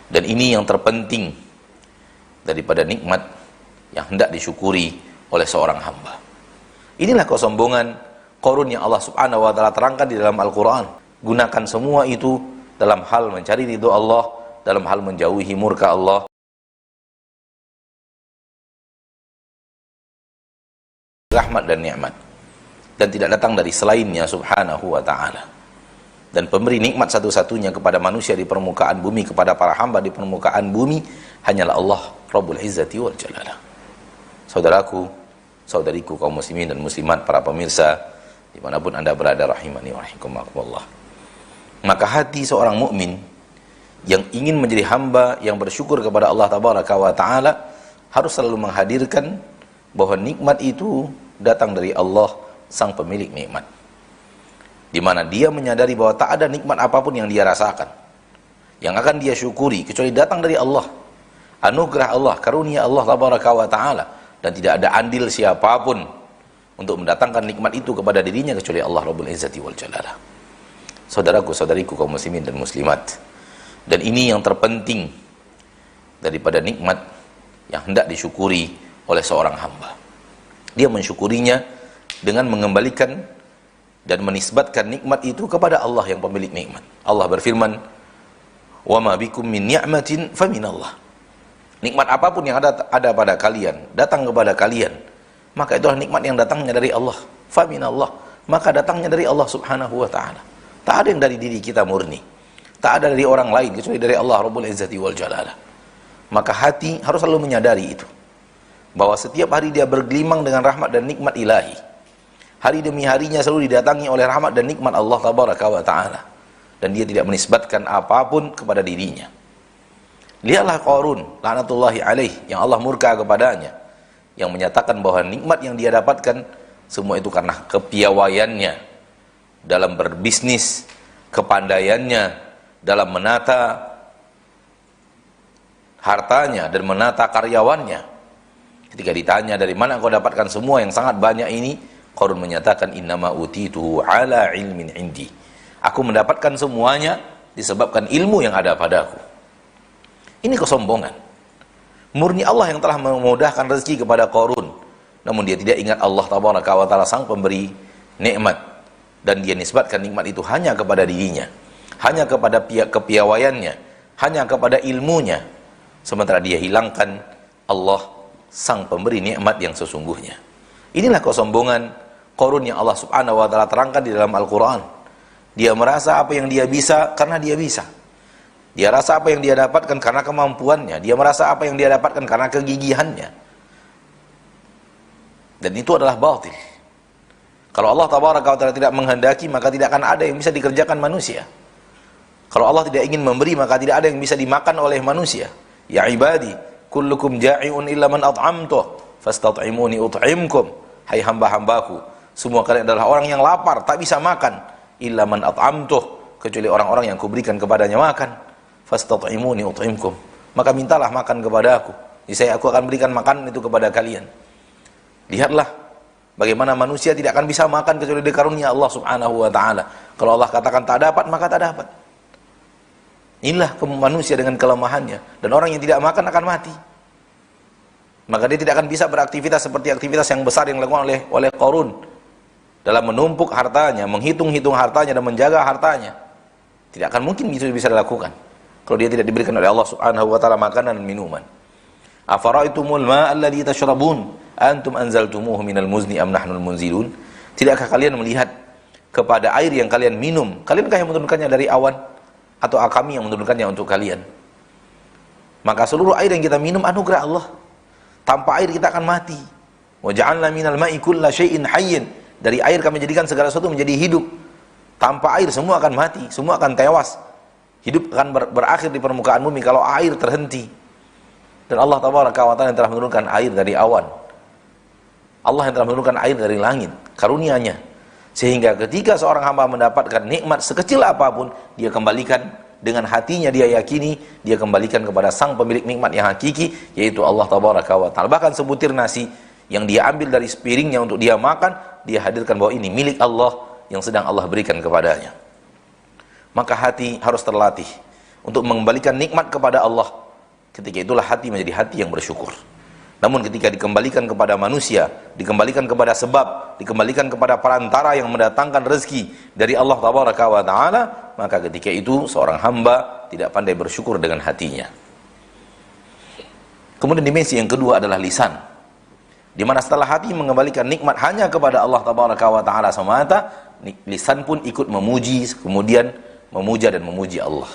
Dan ini yang terpenting daripada nikmat yang hendak disyukuri oleh seorang hamba. Inilah kesombongan Qarun yang Allah Subhanahu wa taala terangkan di dalam Al-Qur'an. Gunakan semua itu dalam hal mencari ridho Allah, dalam hal menjauhi murka Allah, rahmat dan nikmat, dan tidak datang dari selainnya Subhanahu wa ta'ala. Dan pemberi nikmat satu-satunya kepada manusia di permukaan bumi, kepada para hamba di permukaan bumi, hanyalah Allah Rabbul Izzati wal Jalalah. Saudaraku, saudariku kaum muslimin dan muslimat, para pemirsa dimanapun anda berada, rahimani wa rahimakumullah. Maka hati seorang mukmin yang ingin menjadi hamba yang bersyukur kepada Allah Tabaraka wa ta'ala harus selalu menghadirkan bahwa nikmat itu datang dari Allah sang pemilik nikmat, di mana dia menyadari bahwa tak ada nikmat apapun yang dia rasakan yang akan dia syukuri kecuali datang dari Allah, anugerah Allah, karunia Allah Tabaraka wa ta'ala, dan tidak ada andil siapapun untuk mendatangkan nikmat itu kepada dirinya kecuali Allah Rabbul Izzati wal Jalalah. Saudaraku, saudariku kaum muslimin dan muslimat, dan ini yang terpenting daripada nikmat yang hendak disyukuri oleh seorang hamba. Dia mensyukurinya dengan mengembalikan dan menisbatkan nikmat itu kepada Allah yang pemilik nikmat. Allah berfirman, "Wa ma bikum min ni'matin faminallah." Nikmat apapun yang ada pada kalian, datang kepada kalian, maka itulah nikmat yang datangnya dari Allah. Faminallah, maka datangnya dari Allah Subhanahu wa ta'ala. Tak ada yang dari diri kita murni, tak ada dari orang lain kecuali dari Allah Rabbul Izzati wal Jalalah. Maka hati harus selalu menyadari itu, bahwa setiap hari dia bergelimang dengan rahmat dan nikmat ilahi. Hari demi harinya selalu didatangi oleh rahmat dan nikmat Allah Tabaraka wa ta'ala, dan dia tidak menisbatkan apapun kepada dirinya. Lihatlah Qarun laknatullahi alaih yang Allah murka kepadanya, yang menyatakan bahwa nikmat yang dia dapatkan semua itu karena kepiawaiannya dalam berbisnis, kepandaiannya dalam menata hartanya dan menata karyawannya. Ketika ditanya dari mana kau dapatkan semua yang sangat banyak ini, Qarun menyatakan, innama utituhu ala ilmin indi. Aku mendapatkan semuanya disebabkan ilmu yang ada padaku. Ini kesombongan. Murni Allah yang telah memudahkan rezeki kepada Qarun, namun dia tidak ingat Allah Tabaraka wa ta'ala sang pemberi nikmat, dan dia nisbatkan nikmat itu hanya kepada dirinya, hanya kepada kepiawaiannya, hanya kepada ilmunya, sementara dia hilangkan Allah sang pemberi nikmat yang sesungguhnya. Inilah kesombongan Qarun yang Allah Subhanahu wa ta'ala terangkan di dalam Al-Quran. Dia merasa apa yang dia bisa karena dia bisa. Dia rasa apa yang dia dapatkan karena kemampuannya. Dia merasa apa yang dia dapatkan karena kegigihannya. Dan itu adalah batil. Kalau Allah Tabaraka wa ta'ala tidak menghendaki, maka tidak akan ada yang bisa dikerjakan manusia. Kalau Allah tidak ingin memberi, maka tidak ada yang bisa dimakan oleh manusia. Ya ibadi, kullukum ja'i'un illa man at'amtuh fastat'imuni ut'imkum. Hai hamba-hambaku, semua kalian adalah orang yang lapar, tak bisa makan. Illa man at'amtuh, kecuali orang-orang yang kuberikan kepadanya makan. Fastat'imuni ut'imkum, maka mintalah makan kepada aku, aku akan berikan makanan itu kepada kalian. Lihatlah bagaimana manusia tidak akan bisa makan kecuali dari karunia Allah Subhanahu wa ta'ala. Kalau Allah katakan tak dapat, maka tak dapat. Inilah manusia dengan kelemahannya. Dan orang yang tidak makan akan mati. Maka dia tidak akan bisa beraktivitas seperti aktivitas yang besar yang dilakukan oleh Qarun dalam menumpuk hartanya, menghitung-hitung hartanya dan menjaga hartanya. Tidak akan mungkin itu bisa dilakukan kalau dia tidak diberikan oleh Allah Subhanahu wa ta'ala makanan dan minuman. Afara'aitumul ma'a alladhi tashrabun antum anzaltumuhu minal muzni am nahnul munzilun. Tidakkah kalian melihat kepada air yang kalian minum? Kalienkah yang menurunkannya dari awan, atau kami yang menurunkannya untuk kalian? Maka seluruh air yang kita minum anugerah Allah. Tanpa air kita akan mati. Wa ja'alna minal ma'i kulla syai'in hayyin. Dari air kami jadikan segala sesuatu menjadi hidup. Tanpa air semua akan mati, semua akan tewas. Hidup akan berakhir di permukaan bumi kalau air terhenti. Dan Allah Tabaraka wa ta'ala yang telah menurunkan air dari awan. Allah yang telah menurunkan air dari langit, karunia-Nya. Sehingga ketika seorang hamba mendapatkan nikmat sekecil apapun, dia kembalikan dengan hatinya, dia yakini, dia kembalikan kepada sang pemilik nikmat yang hakiki, yaitu Allah Tabaraka wa ta'ala. Bahkan sebutir nasi yang dia ambil dari sepiringnya untuk dia makan, dia hadirkan bahwa ini milik Allah yang sedang Allah berikan kepadanya. Maka hati harus terlatih untuk mengembalikan nikmat kepada Allah, ketika itulah hati menjadi hati yang bersyukur. Namun ketika dikembalikan kepada manusia, dikembalikan kepada sebab, dikembalikan kepada perantara yang mendatangkan rezeki dari Allah Tabaraka wa Ta'ala, maka ketika itu seorang hamba tidak pandai bersyukur dengan hatinya. Kemudian dimensi yang kedua adalah lisan, di mana setelah hati mengembalikan nikmat hanya kepada Allah Tabaraka wa Ta'ala semata, lisan pun ikut memuji, kemudian memuja dan memuji Allah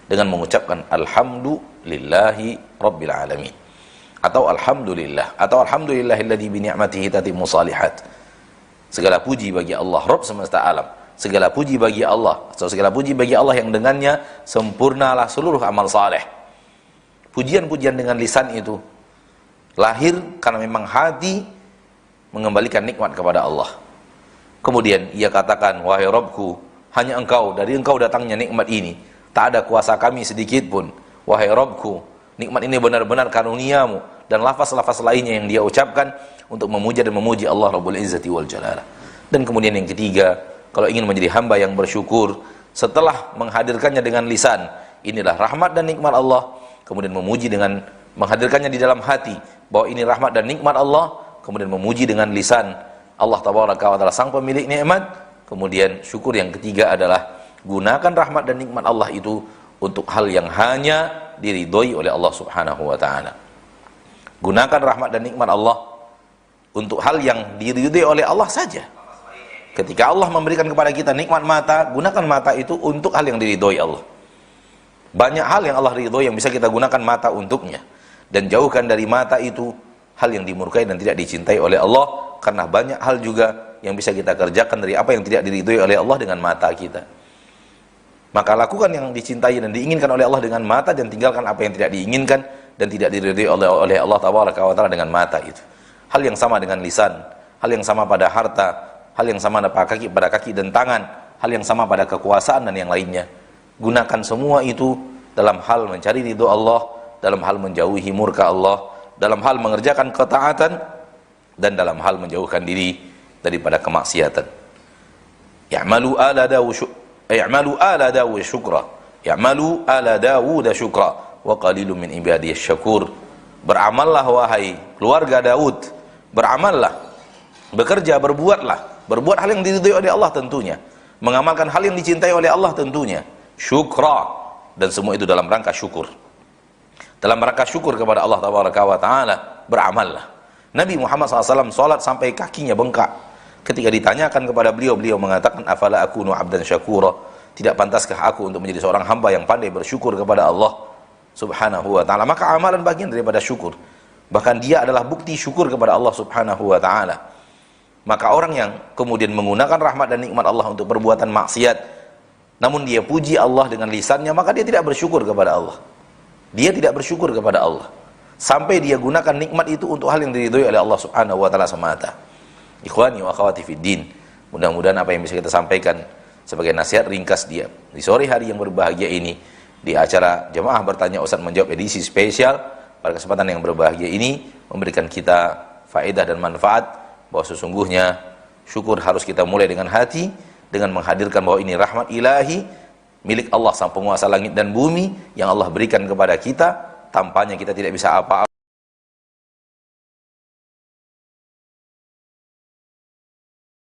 dengan mengucapkan alhamdulillahi rabbil alamin, atau alhamdulillah, atau alhamdulillahilladzi bi ni'matihi tatimmu shalihat. Segala puji bagi Allah Rabb semesta alam, segala puji bagi Allah, atau segala puji bagi Allah yang dengannya sempurnalah seluruh amal saleh. Pujian-pujian dengan lisan itu lahir karena memang hati mengembalikan nikmat kepada Allah. Kemudian ia katakan, wahai Rabbku, hanya engkau, dari engkau datangnya nikmat ini, tak ada kuasa kami sedikit pun. Wahai Rabbku, nikmat ini benar-benar karuniamu. Dan lafaz-lafaz lainnya yang dia ucapkan untuk memuja dan memuji Allah Rabbul Izzati wal Jalalah. Dan kemudian yang ketiga, kalau ingin menjadi hamba yang bersyukur, setelah menghadirkannya dengan lisan, inilah rahmat dan nikmat Allah, kemudian memuji dengan menghadirkannya di dalam hati bahwa ini rahmat dan nikmat Allah, kemudian memuji dengan lisan Allah Tabaraka wa Ta'ala sang pemilik nikmat. Kemudian syukur yang ketiga adalah gunakan rahmat dan nikmat Allah itu untuk hal yang hanya diridhoi oleh Allah Subhanahu wa Ta'ala. Gunakan rahmat dan nikmat Allah untuk hal yang diridhoi oleh Allah saja. Ketika Allah memberikan kepada kita nikmat mata, gunakan mata itu untuk hal yang diridhoi Allah. Banyak hal yang Allah ridhoi yang bisa kita gunakan mata untuknya, dan jauhkan dari mata itu hal yang dimurkai dan tidak dicintai oleh Allah, karena banyak hal juga yang bisa kita kerjakan dari apa yang tidak diridhoi oleh Allah dengan mata kita. Maka lakukan yang dicintai dan diinginkan oleh Allah dengan mata, dan tinggalkan apa yang tidak diinginkan dan tidak diridhoi oleh Allah Tabaraka wa Ta'ala dengan mata itu. Hal yang sama dengan lisan, hal yang sama pada harta, hal yang sama pada kaki dan tangan, hal yang sama pada kekuasaan dan yang lainnya. Gunakan semua itu dalam hal mencari ridho Allah, dalam hal menjauhi murka Allah, dalam hal mengerjakan ketaatan, dan dalam hal menjauhkan diri daripada kemaksiatan. Ya'malu ala Dawud syukra, ya'malu ala Dawud syukra, wa qalilun min ibadiyas syakur. Beramallah wahai keluarga Daud, beramallah, bekerja, berbuat hal yang diridhoi oleh Allah tentunya, mengamalkan hal yang dicintai oleh Allah tentunya, syukra, dan semua itu dalam rangka syukur. Dalam rangka syukur kepada Allah Tabaraka wa Ta'ala, beramallah. Nabi Muhammad SAW salat sampai kakinya bengkak. Ketika ditanyakan kepada beliau, beliau mengatakan, afala akunu abdan syakura, tidak pantaskah aku untuk menjadi seorang hamba yang pandai bersyukur kepada Allah Subhanahu wa Ta'ala. Maka amalan bagian daripada syukur, bahkan dia adalah bukti syukur kepada Allah Subhanahu wa Ta'ala. Maka orang yang kemudian menggunakan rahmat dan nikmat Allah untuk perbuatan maksiat, namun dia puji Allah dengan lisannya, maka dia tidak bersyukur kepada Allah. Dia tidak bersyukur kepada Allah sampai dia gunakan nikmat itu untuk hal yang diridhoi oleh Allah Subhanahu wa Ta'ala semata. Ikhwani wa akhwati fid din, mudah-mudahan apa yang bisa kita sampaikan sebagai nasihat ringkas dia di sore hari yang berbahagia ini, di acara Jemaah Bertanya Ustaz Menjawab edisi spesial pada kesempatan yang berbahagia ini, memberikan kita faedah dan manfaat bahwa sesungguhnya syukur harus kita mulai dengan hati, dengan menghadirkan bahwa ini rahmat ilahi milik Allah sang penguasa langit dan bumi yang Allah berikan kepada kita, tanpanya kita tidak bisa apa-apa.